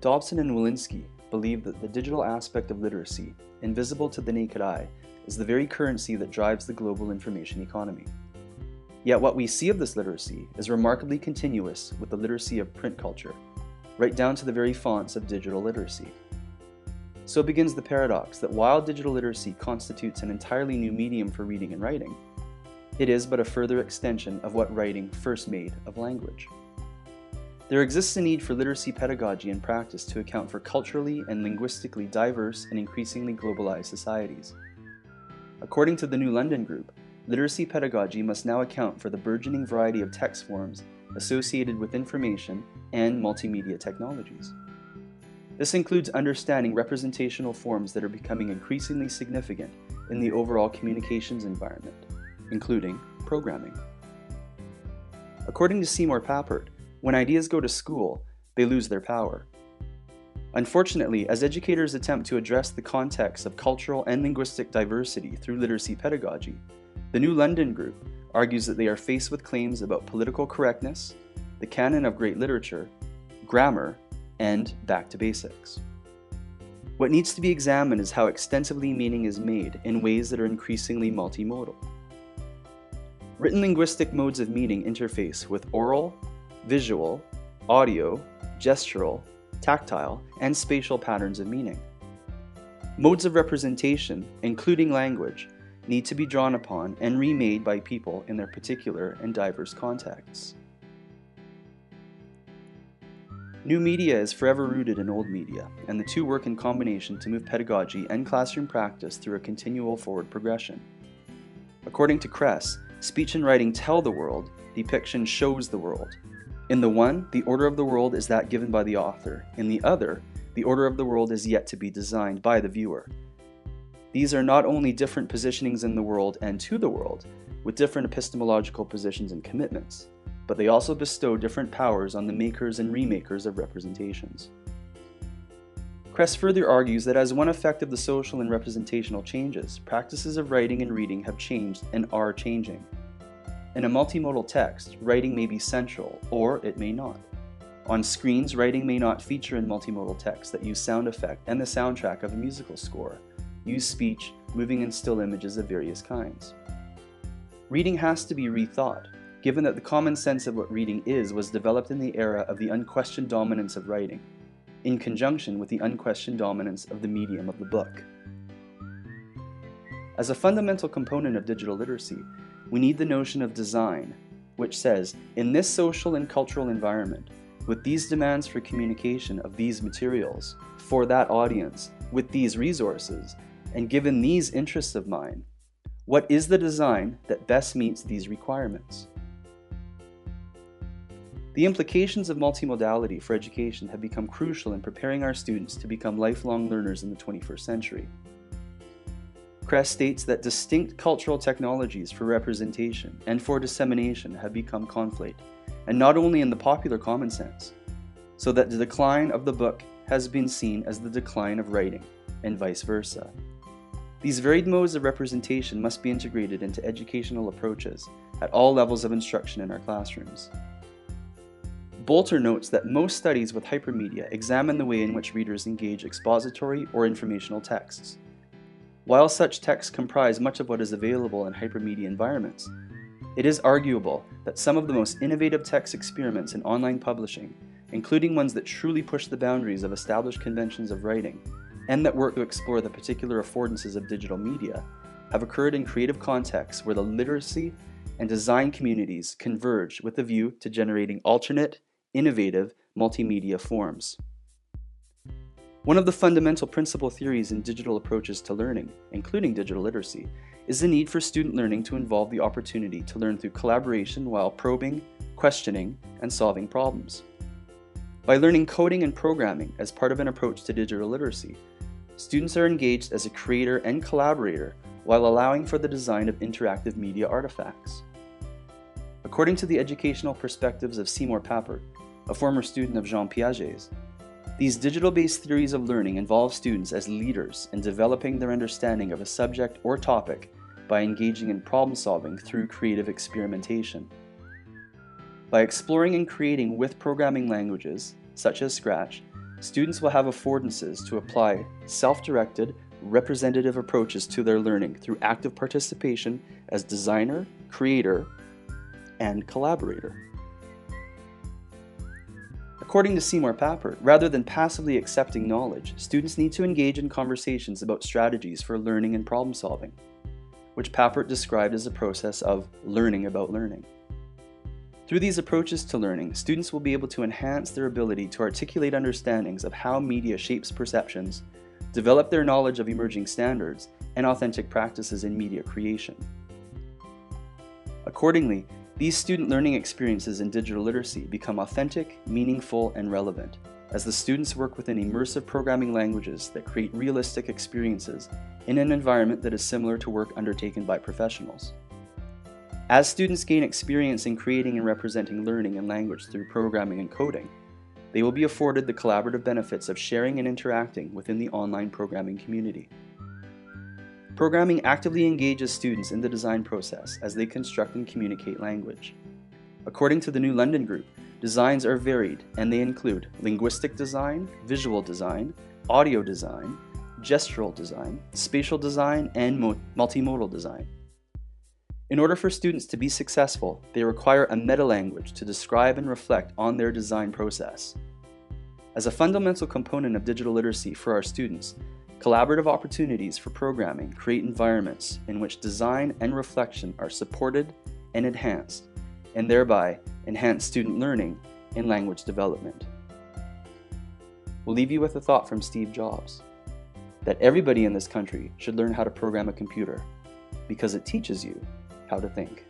Dobson and Walensky believe that the digital aspect of literacy, invisible to the naked eye, is the very currency that drives the global information economy. Yet what we see of this literacy is remarkably continuous with the literacy of print culture, right down to the very fonts of digital literacy. So begins the paradox that while digital literacy constitutes an entirely new medium for reading and writing, it is but a further extension of what writing first made of language. There exists a need for literacy pedagogy and practice to account for culturally and linguistically diverse and increasingly globalized societies. According to the New London Group, literacy pedagogy must now account for the burgeoning variety of text forms associated with information and multimedia technologies. This includes understanding representational forms that are becoming increasingly significant in the overall communications environment, including programming. According to Seymour Papert, when ideas go to school, they lose their power. Unfortunately, as educators attempt to address the context of cultural and linguistic diversity through literacy pedagogy, the New London Group argues that they are faced with claims about political correctness, the canon of great literature, grammar, and back to basics. What needs to be examined is how extensively meaning is made in ways that are increasingly multimodal. Written linguistic modes of meaning interface with oral, visual, audio, gestural, tactile, and spatial patterns of meaning. Modes of representation, including language, need to be drawn upon and remade by people in their particular and diverse contexts. New media is forever rooted in old media, and the two work in combination to move pedagogy and classroom practice through a continual forward progression. According to Kress, speech and writing tell the world, depiction shows the world. In the one, the order of the world is that given by the author. In the other, the order of the world is yet to be designed by the viewer. These are not only different positionings in the world and to the world, with different epistemological positions and commitments, but they also bestow different powers on the makers and remakers of representations. Kress further argues that as one effect of the social and representational changes, practices of writing and reading have changed and are changing. In a multimodal text, writing may be central, or it may not. On screens, writing may not feature in multimodal text that use sound effect and the soundtrack of a musical score, use speech, moving and still images of various kinds. Reading has to be rethought, given that the common sense of what reading is was developed in the era of the unquestioned dominance of writing, in conjunction with the unquestioned dominance of the medium of the book. As a fundamental component of digital literacy, we need the notion of design, which says, in this social and cultural environment, with these demands for communication of these materials, for that audience, with these resources, and given these interests of mine, what is the design that best meets these requirements? The implications of multimodality for education have become crucial in preparing our students to become lifelong learners in the 21st century. Kress states that distinct cultural technologies for representation and for dissemination have become conflate, and not only in the popular common sense, so that the decline of the book has been seen as the decline of writing, and vice versa. These varied modes of representation must be integrated into educational approaches at all levels of instruction in our classrooms. Boulter notes that most studies with hypermedia examine the way in which readers engage expository or informational texts. While such texts comprise much of what is available in hypermedia environments, it is arguable that some of the most innovative text experiments in online publishing, including ones that truly push the boundaries of established conventions of writing, and that work to explore the particular affordances of digital media, have occurred in creative contexts where the literacy and design communities converge with a view to generating alternate, innovative multimedia forms. One of the fundamental principal theories in digital approaches to learning, including digital literacy, is the need for student learning to involve the opportunity to learn through collaboration while probing, questioning, and solving problems. By learning coding and programming as part of an approach to digital literacy, students are engaged as a creator and collaborator while allowing for the design of interactive media artifacts. According to the educational perspectives of Seymour Papert, a former student of Jean Piaget's, these digital-based theories of learning involve students as leaders in developing their understanding of a subject or topic by engaging in problem-solving through creative experimentation. By exploring and creating with programming languages, such as Scratch, students will have affordances to apply self-directed, representative approaches to their learning through active participation as designer, creator, and collaborator. According to Seymour Papert, rather than passively accepting knowledge, students need to engage in conversations about strategies for learning and problem solving, which Papert described as a process of learning about learning. Through these approaches to learning, students will be able to enhance their ability to articulate understandings of how media shapes perceptions, develop their knowledge of emerging standards, and authentic practices in media creation. Accordingly, these student learning experiences in digital literacy become authentic, meaningful, and relevant as the students work within immersive programming languages that create realistic experiences in an environment that is similar to work undertaken by professionals. As students gain experience in creating and representing learning and language through programming and coding, they will be afforded the collaborative benefits of sharing and interacting within the online programming community. Programming actively engages students in the design process as they construct and communicate language. According to the New London Group, designs are varied and they include linguistic design, visual design, audio design, gestural design, spatial design, and multimodal design. In order for students to be successful, they require a meta-language to describe and reflect on their design process. As a fundamental component of digital literacy for our students, collaborative opportunities for programming create environments in which design and reflection are supported and enhanced, and thereby enhance student learning and language development. We'll leave you with a thought from Steve Jobs, that everybody in this country should learn how to program a computer because it teaches you how to think.